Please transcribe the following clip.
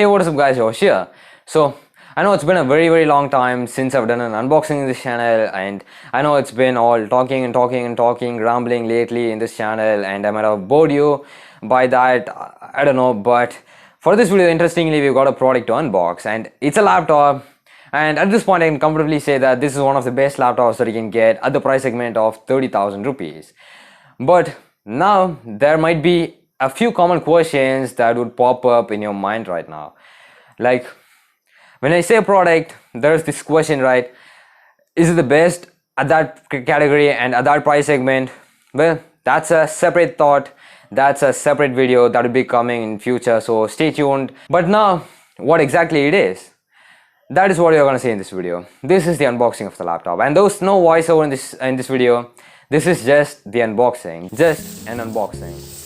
Hey, what is up guys, Josh here. So I know it's been a very long time since I've done an unboxing in this channel, and I know it's been all talking, rambling lately in this channel, and I might have bored you by that, I don't know. But for this video, interestingly, we've got a product to unbox, and it's a laptop. And at this point I can comfortably say that this is one of the best laptops that you can get at the price segment of 30,000 rupees. But now there might be a few common questions that would pop up in your mind right now. Like, when I say product, there's this question, right? Is it the best at that category and at that price segment? Well, that's a separate thought. That's a separate video that will be coming in future, so stay tuned. But now, what exactly it is? That is what you're gonna see in this video. This is the unboxing of the laptop, and there's no voiceover in this video. This is just the unboxing, just an unboxing.